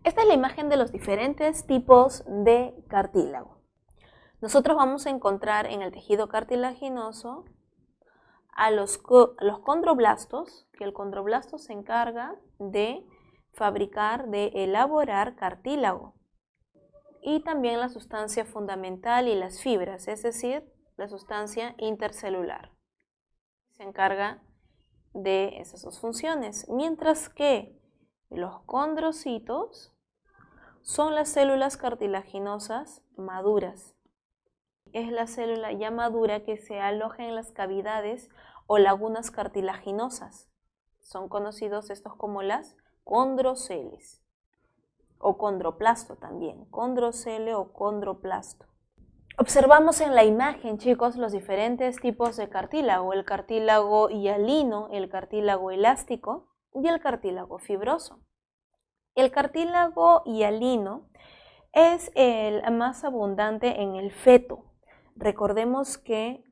Esta es la imagen de los diferentes tipos de cartílago. Nosotros vamos a encontrar en el tejido cartilaginoso a los condroblastos, que el condroblasto se encarga de fabricar, de elaborar cartílago. Y también la sustancia fundamental y las fibras, es decir, la sustancia intercelular. Se encarga de esas dos funciones, mientras que los condrocitos son las células cartilaginosas maduras. Es la célula ya madura que se aloja en las cavidades o lagunas cartilaginosas. Son conocidos estos como las condroceles o condroplasto también, condrocele o condroplasto. Observamos en la imagen, chicos, los diferentes tipos de cartílago, el cartílago hialino, el cartílago elástico y el cartílago fibroso. El cartílago hialino es el más abundante en el feto. Recordemos que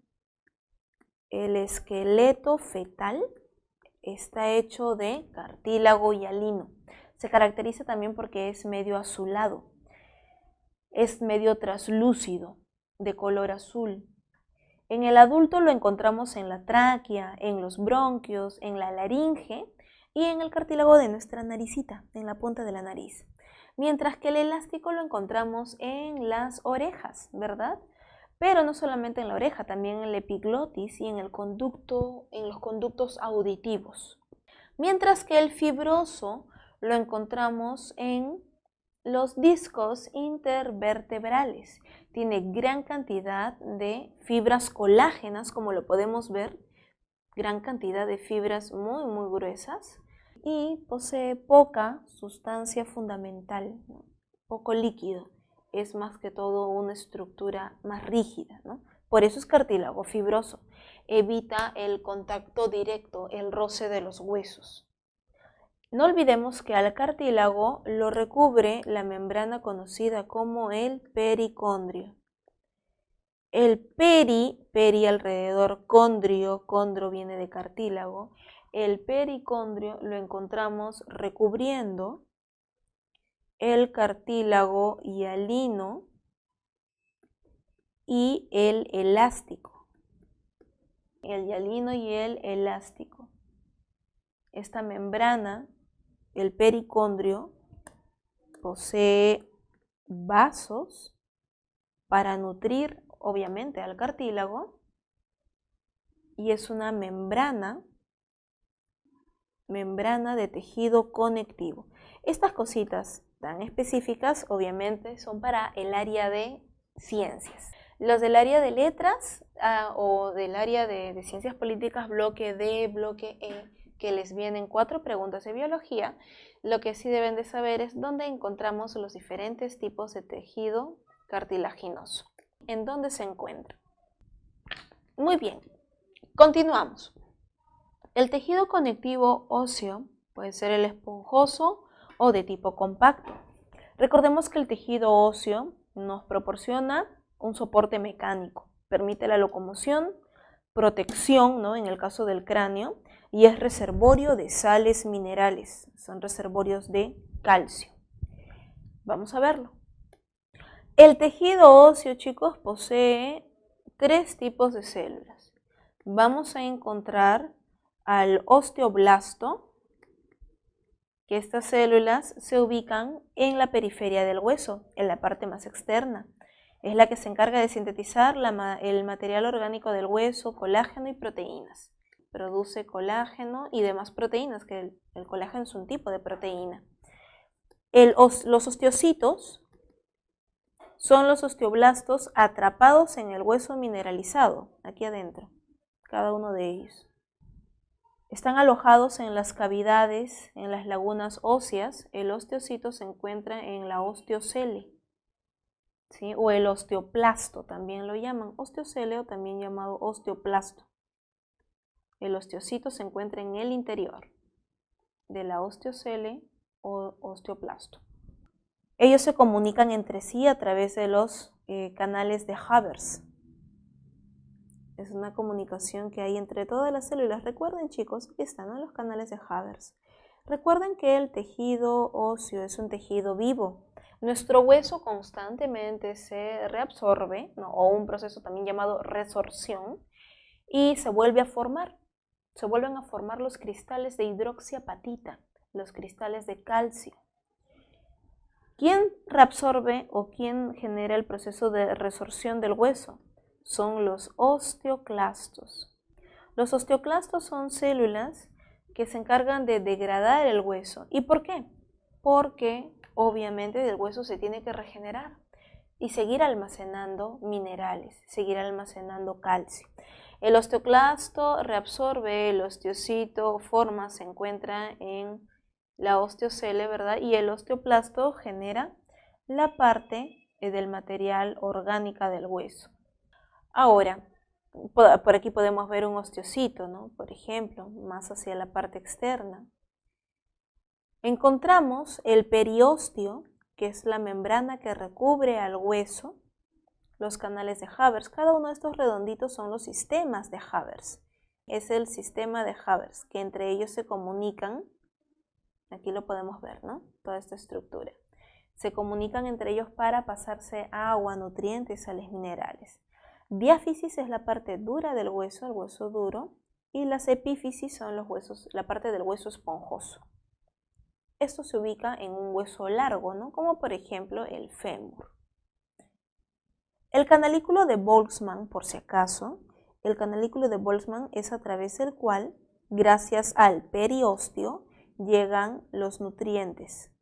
el esqueleto fetal está hecho de cartílago hialino. Se caracteriza también porque es medio azulado, es medio traslúcido, de color azul. En el adulto lo encontramos en la tráquea, en los bronquios, en la laringe y en el cartílago de nuestra naricita, en la punta de la nariz. Mientras que el elástico lo encontramos en las orejas, ¿verdad? Pero no solamente en la oreja, también en la epiglotis y en los conductos auditivos. Mientras que el fibroso lo encontramos en los discos intervertebrales. Tiene gran cantidad de fibras colágenas, como lo podemos ver, gran cantidad de fibras muy gruesas, y posee poca sustancia fundamental, ¿no? Poco líquido, es más que todo una estructura más rígida, ¿no? Por eso es cartílago fibroso, evita el contacto directo, el roce de los huesos. No olvidemos que al cartílago lo recubre la membrana conocida como el pericondrio. El peri alrededor, condro viene de cartílago. El pericondrio lo encontramos recubriendo el cartílago hialino y el elástico. El hialino y el elástico. Esta membrana, el pericondrio, posee vasos para nutrir obviamente al cartílago y es una membrana de tejido conectivo. Estas cositas tan específicas obviamente son para el área de ciencias. Los del área de letras o del área de ciencias políticas, bloque D, bloque E, que les vienen 4 preguntas de biología, lo que sí deben de saber es dónde encontramos los diferentes tipos de tejido cartilaginoso, en dónde se encuentra. Muy bien, continuamos. El tejido conectivo óseo puede ser el esponjoso o de tipo compacto. Recordemos que el tejido óseo nos proporciona un soporte mecánico, permite la locomoción, protección, ¿no? En el caso del cráneo, y es reservorio de sales minerales, son reservorios de calcio. Vamos a verlo. El tejido óseo, chicos, posee 3 tipos de células. Vamos a encontrar al osteoblasto, que estas células se ubican en la periferia del hueso, en la parte más externa. Es la que se encarga de sintetizar el material orgánico del hueso, colágeno y proteínas. Produce colágeno y demás proteínas, que el colágeno es un tipo de proteína. Los osteocitos son los osteoblastos atrapados en el hueso mineralizado, aquí adentro, cada uno de ellos. Están alojados en las cavidades, en las lagunas óseas. El osteocito se encuentra en la osteocele, ¿sí? O el osteoplasto también lo llaman, osteocele o también llamado osteoplasto. El osteocito se encuentra en el interior de la osteocele o osteoplasto. Ellos se comunican entre sí a través de los canales de Haber. Es una comunicación que hay entre todas las células. Recuerden, chicos, que están en los canales de Haber. Recuerden que el tejido óseo es un tejido vivo. Nuestro hueso constantemente se reabsorbe, ¿no? O un proceso también llamado resorción, y se vuelve a formar. Se vuelven a formar los cristales de hidroxiapatita, los cristales de calcio. ¿Quién reabsorbe o quién genera el proceso de resorción del hueso? Son los osteoclastos. Los osteoclastos son células que se encargan de degradar el hueso. ¿Y por qué? Porque obviamente el hueso se tiene que regenerar y seguir almacenando minerales, seguir almacenando calcio. El osteoclasto reabsorbe, el osteocito forma, se encuentra en la osteocele, ¿verdad? Y el osteoplasto genera la parte del material orgánica del hueso. Ahora, por aquí podemos ver un osteocito, ¿no? Por ejemplo, más hacia la parte externa. Encontramos el periósteo, que es la membrana que recubre al hueso, los canales de Havers. Cada uno de estos redonditos son los sistemas de Havers. Es el sistema de Havers, que entre ellos se comunican. Aquí lo podemos ver, ¿no? Toda esta estructura. Se comunican entre ellos para pasarse agua, nutrientes, sales minerales. Diáfisis es la parte dura del hueso, el hueso duro, y las epífisis son los huesos, la parte del hueso esponjoso. Esto se ubica en un hueso largo, ¿no? Como por ejemplo el fémur. El canalículo de Boltzmann, por si acaso, el canalículo de Boltzmann es a través del cual, gracias al periósteo, llegan los nutrientes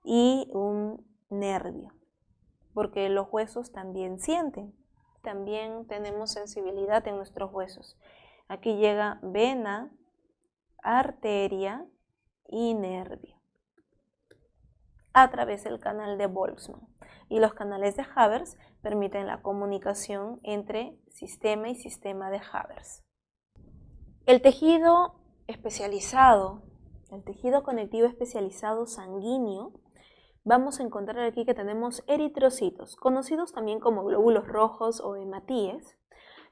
y un nervio, porque los huesos también sienten. También tenemos sensibilidad en nuestros huesos. Aquí llega vena, arteria y nervio a través del canal de Boltzmann. Y los canales de Havers permiten la comunicación entre sistema y sistema de Havers. El tejido especializado, el tejido conectivo especializado sanguíneo, vamos a encontrar aquí que tenemos eritrocitos, conocidos también como glóbulos rojos o hematíes,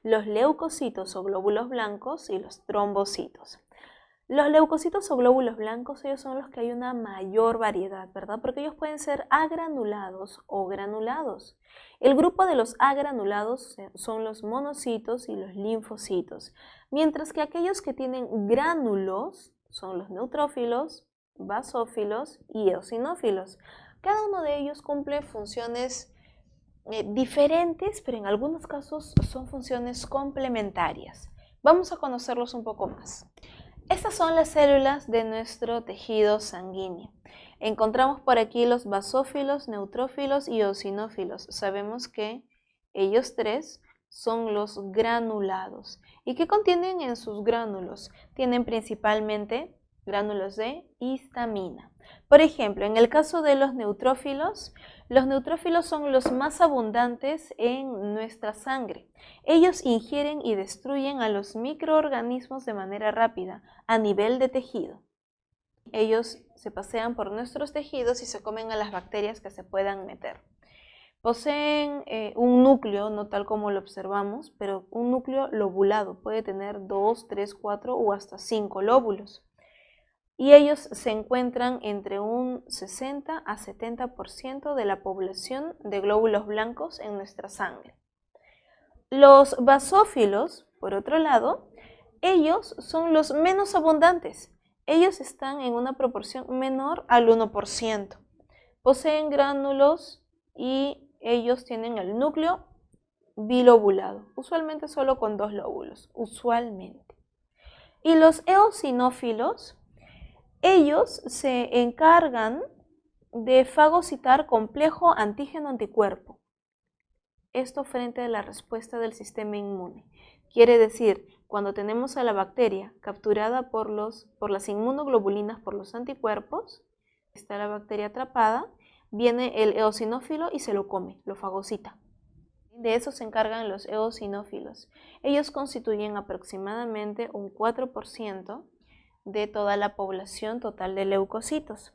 los leucocitos o glóbulos blancos y los trombocitos. Los leucocitos o glóbulos blancos, ellos son los que hay una mayor variedad, ¿verdad? Porque ellos pueden ser agranulados o granulados. El grupo de los agranulados son los monocitos y los linfocitos, mientras que aquellos que tienen gránulos son los neutrófilos, basófilos y eosinófilos. Cada uno de ellos cumple funciones diferentes, pero en algunos casos son funciones complementarias. Vamos a conocerlos un poco más. Estas son las células de nuestro tejido sanguíneo. Encontramos por aquí los basófilos, neutrófilos y eosinófilos. Sabemos que ellos tres son los granulados. ¿Y qué contienen en sus gránulos? Tienen principalmente gránulos de histamina. Por ejemplo, en el caso de los neutrófilos son los más abundantes en nuestra sangre. Ellos ingieren y destruyen a los microorganismos de manera rápida a nivel de tejido. Ellos se pasean por nuestros tejidos y se comen a las bacterias que se puedan meter. Poseen un núcleo, no tal como lo observamos, pero un núcleo lobulado. Puede tener 2, 3, 4 o hasta 5 lóbulos. Y ellos se encuentran entre un 60 a 70% de la población de glóbulos blancos en nuestra sangre. Los basófilos, por otro lado, ellos son los menos abundantes. Ellos están en una proporción menor al 1%. Poseen gránulos y ellos tienen el núcleo bilobulado, usualmente solo con 2 lóbulos, usualmente. Y los eosinófilos, ellos se encargan de fagocitar complejo antígeno-anticuerpo. Esto frente a la respuesta del sistema inmune. Quiere decir, cuando tenemos a la bacteria capturada por las inmunoglobulinas, por los anticuerpos, está la bacteria atrapada, viene el eosinófilo y se lo come, lo fagocita. De eso se encargan los eosinófilos. Ellos constituyen aproximadamente un 4% de toda la población total de leucocitos.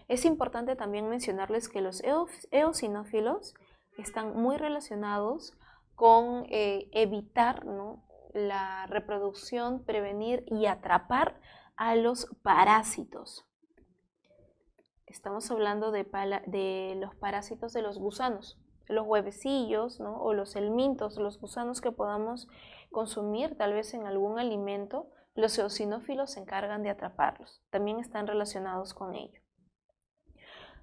Es importante también mencionarles que los eosinófilos están muy relacionados con evitar, ¿no?, la reproducción, prevenir y atrapar a los parásitos. estamos hablando de los parásitos de los gusanos, los huevecillos, ¿no? O los helmintos, los gusanos que podamos consumir tal vez en algún alimento. Los eosinófilos se encargan de atraparlos, también están relacionados con ello.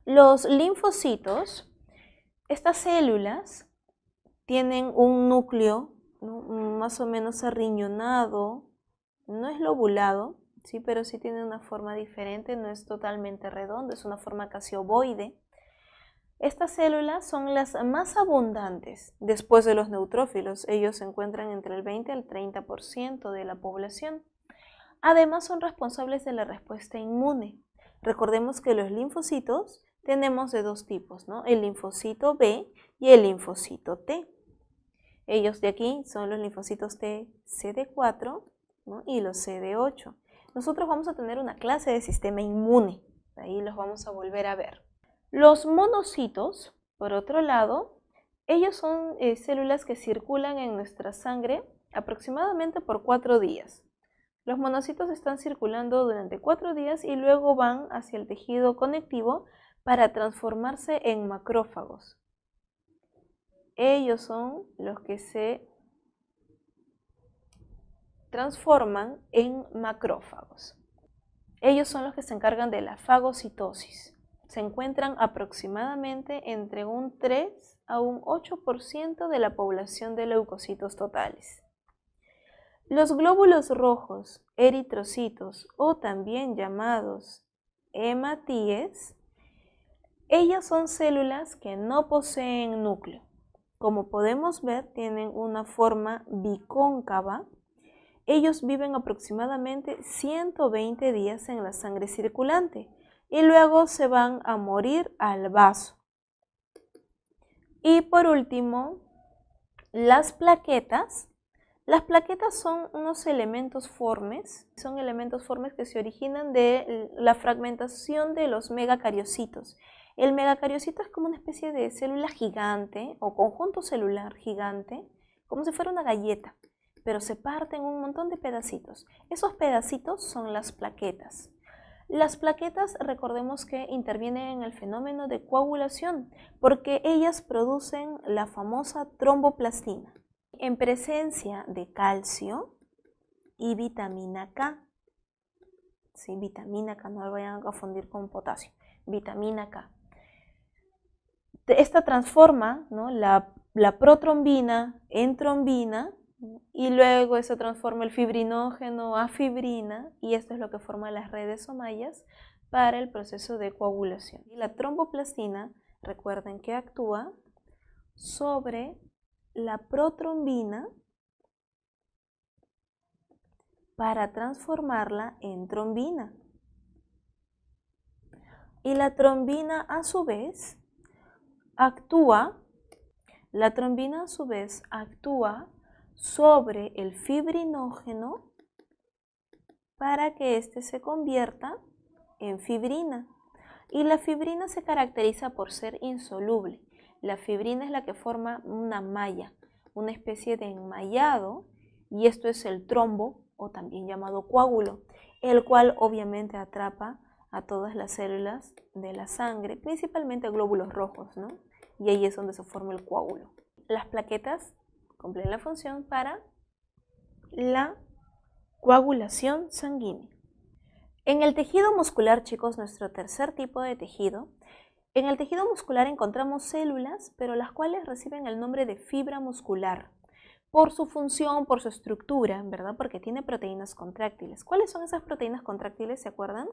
Los linfocitos, estas células tienen un núcleo, ¿no? Más o menos arriñonado, no es lobulado, ¿sí? Pero sí tiene una forma diferente, no es totalmente redondo, es una forma casi ovoide. Estas células son las más abundantes después de los neutrófilos. Ellos se encuentran entre el 20 al 30% de la población. Además son responsables de la respuesta inmune. Recordemos que los linfocitos tenemos de dos tipos, ¿no? El linfocito B y el linfocito T. Ellos de aquí son los linfocitos T CD4, ¿no? Y los CD8. Nosotros vamos a tener una clase de sistema inmune, ahí los vamos a volver a ver. Los monocitos, por otro lado, ellos son células que circulan en nuestra sangre aproximadamente por 4 días. Los monocitos están circulando durante 4 días y luego van hacia el tejido conectivo para transformarse en macrófagos. Ellos son los que se transforman en macrófagos. Ellos son los que se encargan de la fagocitosis. Se encuentran aproximadamente entre un 3 a un 8% de la población de leucocitos totales. Los glóbulos rojos, eritrocitos o también llamados hematíes, ellas son células que no poseen núcleo. Como podemos ver, tienen una forma bicóncava. Ellos viven aproximadamente 120 días en la sangre circulante y luego se van a morir al vaso. Y por último, las plaquetas. Las plaquetas son unos elementos formes, que se originan de la fragmentación de los megacariocitos. El megacariocito es como una especie de célula gigante o conjunto celular gigante, como si fuera una galleta, pero se parte en un montón de pedacitos. Esos pedacitos son las plaquetas. Las plaquetas, recordemos que intervienen en el fenómeno de coagulación, porque ellas producen la famosa tromboplastina, en presencia de calcio y vitamina K. Sí, vitamina K, no lo vayan a confundir con potasio, vitamina K. Esta transforma, ¿no?, la protrombina en trombina y luego se transforma el fibrinógeno a fibrina y esto es lo que forma las redes o mallas para el proceso de coagulación. Y la tromboplastina, recuerden que actúa sobre la protrombina para transformarla en trombina. Y la trombina a su vez actúa sobre el fibrinógeno para que éste se convierta en fibrina. Y la fibrina se caracteriza por ser insoluble. La fibrina es la que forma una malla, una especie de enmallado, y esto es el trombo, o también llamado coágulo, el cual obviamente atrapa a todas las células de la sangre, principalmente glóbulos rojos, ¿no? Y ahí es donde se forma el coágulo. Las plaquetas cumplen la función para la coagulación sanguínea. En el tejido muscular, chicos, nuestro tercer tipo de tejido, en el tejido muscular encontramos células, pero las cuales reciben el nombre de fibra muscular, por su función, por su estructura, ¿verdad? Porque tiene proteínas contráctiles. ¿Cuáles son esas proteínas contráctiles? ¿Se acuerdan?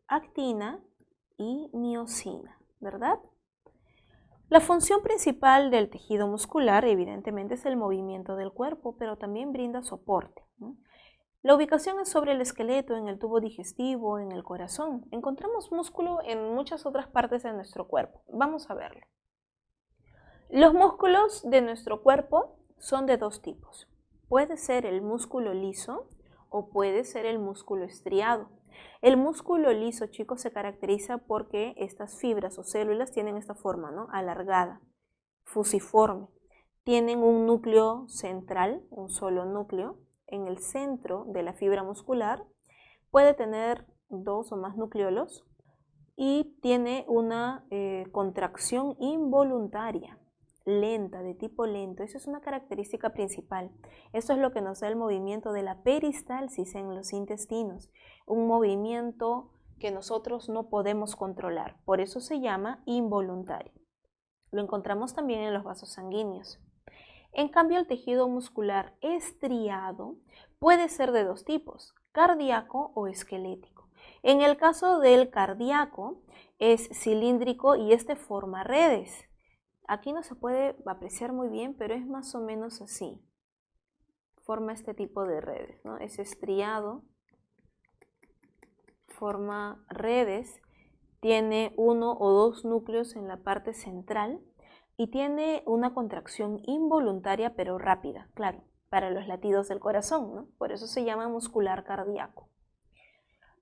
Actina y miosina, ¿verdad? La función principal del tejido muscular, evidentemente, es el movimiento del cuerpo, pero también brinda soporte, ¿no? La ubicación es sobre el esqueleto, en el tubo digestivo, en el corazón. Encontramos músculo en muchas otras partes de nuestro cuerpo. Vamos a verlo. Los músculos de nuestro cuerpo son de dos tipos. Puede ser el músculo liso o puede ser el músculo estriado. El músculo liso, chicos, se caracteriza porque estas fibras o células tienen esta forma, ¿no?, alargada, fusiforme. Tienen un núcleo central, un solo núcleo, en el centro de la fibra muscular. Puede tener 2 o más nucleolos. y tiene una contracción involuntaria, lenta, de tipo lento. Esa es una característica principal. Esto es lo que nos da el movimiento de la peristalsis en los intestinos, un movimiento que nosotros no podemos controlar, por eso se llama involuntario. Lo encontramos también en los vasos sanguíneos. En cambio, el tejido muscular estriado puede ser de dos tipos, cardíaco o esquelético. En el caso del cardíaco es cilíndrico y este forma redes. Aquí no se puede apreciar muy bien, pero es más o menos así. Forma este tipo de redes, ¿no? Es estriado, forma redes, tiene uno o dos núcleos en la parte central y tiene una contracción involuntaria pero rápida, claro, para los latidos del corazón, ¿no? Por eso se llama muscular cardíaco.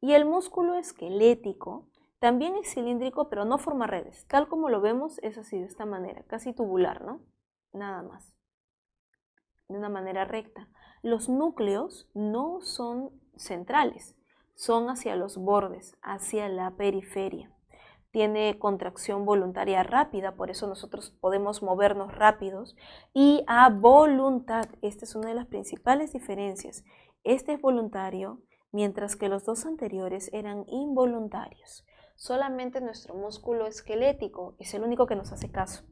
Y el músculo esquelético también es cilíndrico, pero no forma redes. Tal como lo vemos, es así, de esta manera, casi tubular, ¿no? Nada más. De una manera recta. Los núcleos no son centrales, son hacia los bordes, hacia la periferia. Tiene contracción voluntaria rápida, por eso nosotros podemos movernos rápidos, y a voluntad. Esta es una de las principales diferencias. Este es voluntario, mientras que los dos anteriores eran involuntarios. Solamente nuestro músculo esquelético es el único que nos hace caso.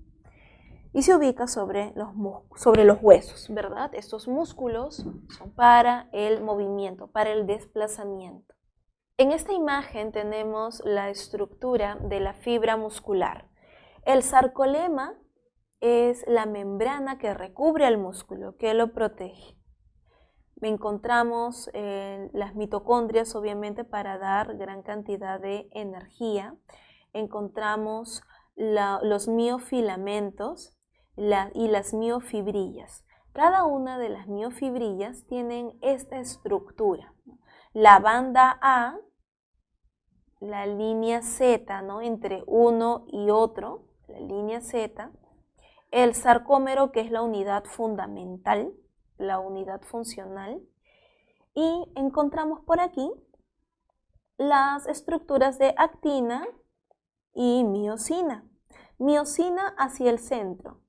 Y se ubica sobre los huesos, ¿verdad? Estos músculos son para el movimiento, para el desplazamiento. En esta imagen tenemos la estructura de la fibra muscular. El sarcolema es la membrana que recubre al músculo, que lo protege. Encontramos las mitocondrias, obviamente, para dar gran cantidad de energía. Encontramos los miofilamentos y las miofibrillas. Cada una de las miofibrillas tienen esta estructura. La banda A, la línea Z, ¿no? Entre uno y otro, la línea Z. El sarcómero, que es la unidad fundamental, la unidad funcional, y encontramos por aquí las estructuras de actina y miosina. Miosina hacia el centro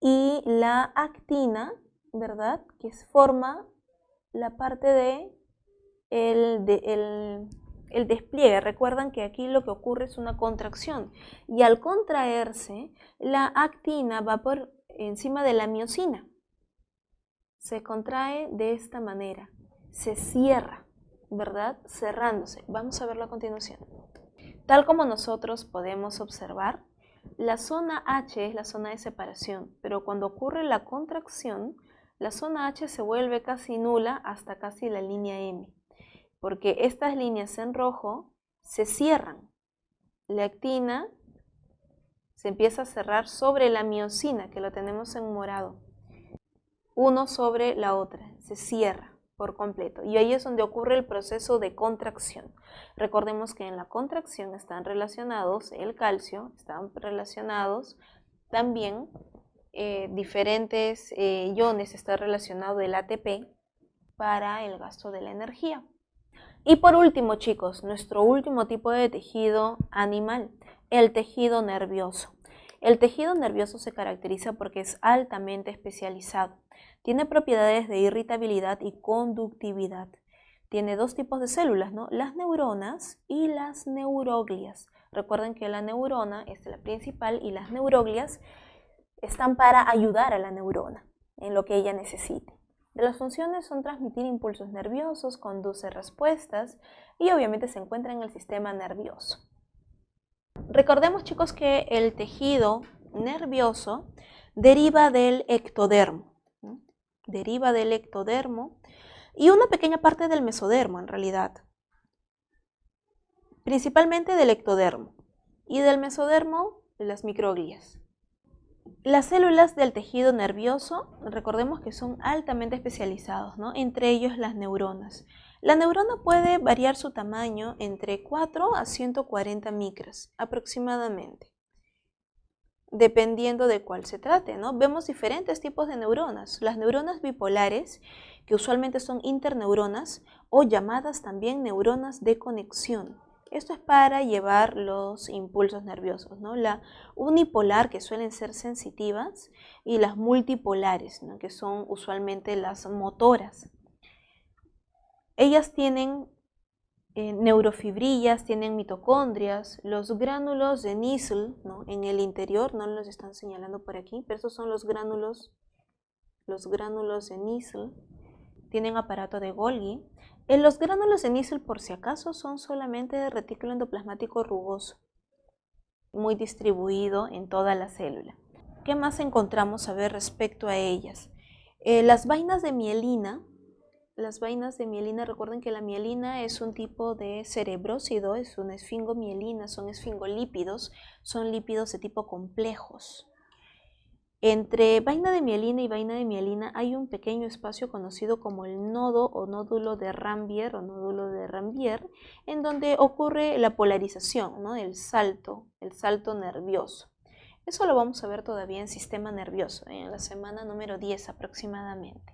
y la actina, ¿verdad? Que forma la parte de el despliegue. Recuerdan que aquí lo que ocurre es una contracción y al contraerse la actina va por encima de la miosina. Se contrae de esta manera, se cierra, ¿verdad? Cerrándose. Vamos a verlo a continuación. Tal como nosotros podemos observar, la zona H es la zona de separación, pero cuando ocurre la contracción, la zona H se vuelve casi nula hasta casi la línea M, porque estas líneas en rojo se cierran. La actina se empieza a cerrar sobre la miosina, que lo tenemos en morado. Uno sobre la otra, se cierra por completo. Y ahí es donde ocurre el proceso de contracción. Recordemos que en la contracción están relacionados el calcio, están relacionados también diferentes iones, está relacionado el ATP para el gasto de la energía. Y por último, chicos, nuestro último tipo de tejido animal, el tejido nervioso. El tejido nervioso se caracteriza porque es altamente especializado. Tiene propiedades de irritabilidad y conductividad. Tiene dos tipos de células, ¿no? Las neuronas y las neuroglias. Recuerden que la neurona es la principal y las neuroglias están para ayudar a la neurona en lo que ella necesite. Las funciones son transmitir impulsos nerviosos, conduce respuestas y obviamente se encuentra en el sistema nervioso. Recordemos, chicos, que el tejido nervioso deriva del ectodermo, ¿no? Deriva del ectodermo y una pequeña parte del mesodermo en realidad. Principalmente del ectodermo y del mesodermo las microglias. Las células del tejido nervioso, recordemos que son altamente especializados, ¿no? Entre ellos las neuronas. La neurona puede variar su tamaño entre 4 a 140 micras aproximadamente, dependiendo de cuál se trate, ¿no? Vemos diferentes tipos de neuronas. Las neuronas bipolares, que usualmente son interneuronas o llamadas también neuronas de conexión. Esto es para llevar los impulsos nerviosos, ¿no? La unipolar, que suelen ser sensitivas, y las multipolares, ¿no? Que son usualmente las motoras. Ellas tienen neurofibrillas, tienen mitocondrias, los gránulos de Nissl, ¿no? En el interior, no los están señalando por aquí, pero estos son los gránulos de Nissl, tienen aparato de Golgi. Los gránulos de Nissl, por si acaso, son solamente de retículo endoplasmático rugoso, muy distribuido en toda la célula. ¿Qué más encontramos a ver respecto a ellas? Las vainas de mielina. Las vainas de mielina, recuerden que la mielina es un tipo de cerebrócido, es una esfingomielina, son esfingolípidos, son lípidos de tipo complejos. Entre vaina de mielina y vaina de mielina hay un pequeño espacio conocido como el nodo o nódulo de Ranvier en donde ocurre la polarización, ¿no? El salto nervioso. Eso lo vamos a ver todavía en sistema nervioso, en la semana número 10 aproximadamente.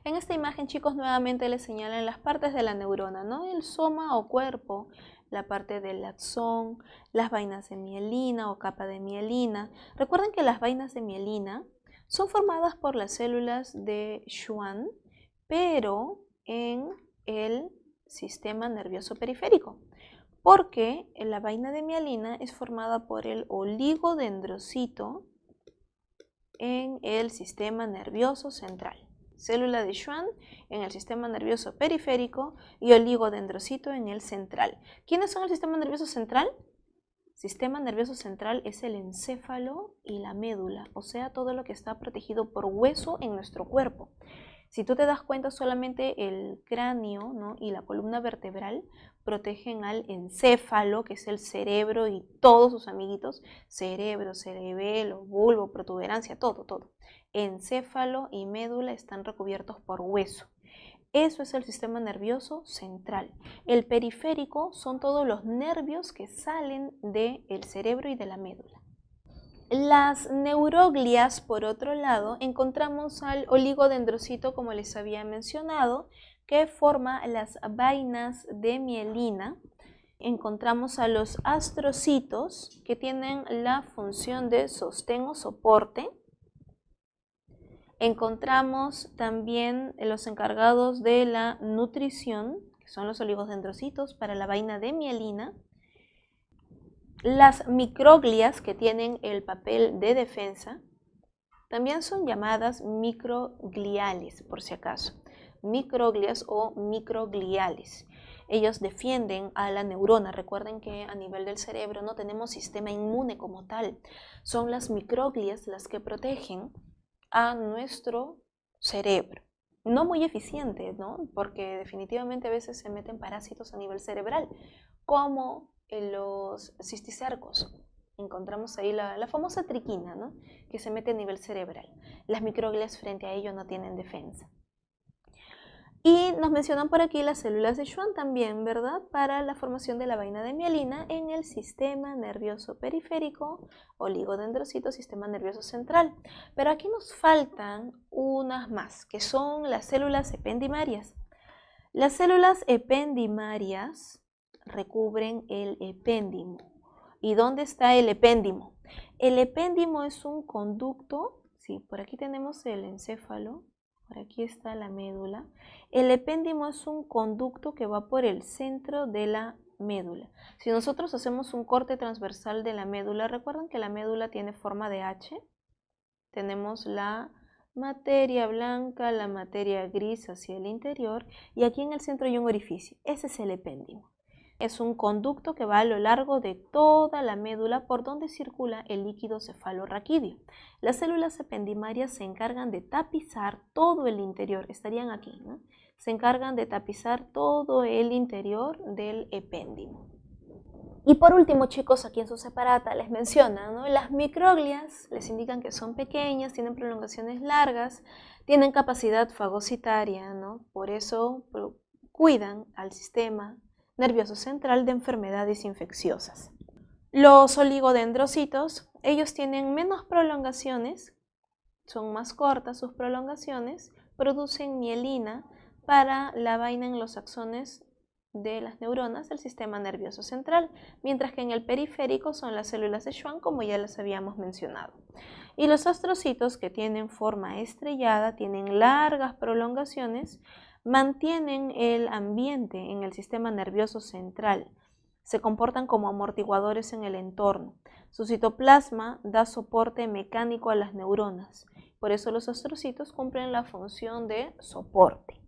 En esta imagen, chicos, nuevamente les señalan las partes de la neurona, ¿no? El soma o cuerpo, la parte del axón, las vainas de mielina o capa de mielina. Recuerden que las vainas de mielina son formadas por las células de Schwann, pero en el sistema nervioso periférico, porque la vaina de mielina es formada por el oligodendrocito en el sistema nervioso central. Célula de Schwann en el sistema nervioso periférico y oligodendrocito en el central. ¿Quiénes son el sistema nervioso central? Sistema nervioso central es el encéfalo y la médula, o sea, todo lo que está protegido por hueso en nuestro cuerpo. Si tú te das cuenta, solamente el cráneo, ¿no? y la columna vertebral protegen al encéfalo, que es el cerebro y todos sus amiguitos, cerebro, cerebelo, bulbo, protuberancia, todo. Encéfalo y médula están recubiertos por hueso. Eso es el sistema nervioso central. El periférico son todos los nervios que salen del cerebro y de la médula. Las neuroglias, por otro lado, encontramos al oligodendrocito, como les había mencionado, que forma las vainas de mielina. Encontramos a los astrocitos, que tienen la función de sostén o soporte. Encontramos también los encargados de la nutrición, que son los oligodendrocitos para la vaina de mielina. Las microglias, que tienen el papel de defensa, también son llamadas microgliales, por si acaso. Microglias o microgliales. Ellos defienden a la neurona. Recuerden que a nivel del cerebro no tenemos sistema inmune como tal. Son las microglias las que protegen a nuestro cerebro. No muy eficiente, ¿no? Porque definitivamente a veces se meten parásitos a nivel cerebral, como los cisticercos. Encontramos ahí la famosa triquina, ¿no? Que se mete a nivel cerebral. Las microglias frente a ello no tienen defensa. Y nos mencionan por aquí las células de Schwann también, ¿verdad? Para la formación de la vaina de mielina en el sistema nervioso periférico, oligodendrocito, sistema nervioso central. Pero aquí nos faltan unas más, que son las células ependimarias. Las células ependimarias recubren el epéndimo. ¿Y dónde está el epéndimo? El epéndimo es un conducto, sí, por aquí tenemos el encéfalo, por aquí está la médula. El epéndimo es un conducto que va por el centro de la médula. Si nosotros hacemos un corte transversal de la médula, recuerdan que la médula tiene forma de H. Tenemos la materia blanca, la materia gris hacia el interior y aquí en el centro hay un orificio. Ese es el epéndimo. Es un conducto que va a lo largo de toda la médula por donde circula el líquido cefalorraquídeo. Las células ependimarias se encargan de tapizar todo el interior, estarían aquí, ¿no? Se encargan de tapizar todo el interior del epéndimo. Y por último, chicos, aquí en su separata les mencionan, ¿no? Las microglias les indican que son pequeñas, tienen prolongaciones largas, tienen capacidad fagocitaria, ¿no? Por eso cuidan al sistema nervioso central de enfermedades infecciosas. Los oligodendrocitos, ellos tienen menos prolongaciones, son más cortas sus prolongaciones, producen mielina para la vaina en los axones de las neuronas del sistema nervioso central, mientras que en el periférico son las células de Schwann, como ya las habíamos mencionado. Y los astrocitos, que tienen forma estrellada, tienen largas prolongaciones, mantienen el ambiente en el sistema nervioso central. Se comportan como amortiguadores en el entorno. Su citoplasma da soporte mecánico a las neuronas. Por eso los astrocitos cumplen la función de soporte.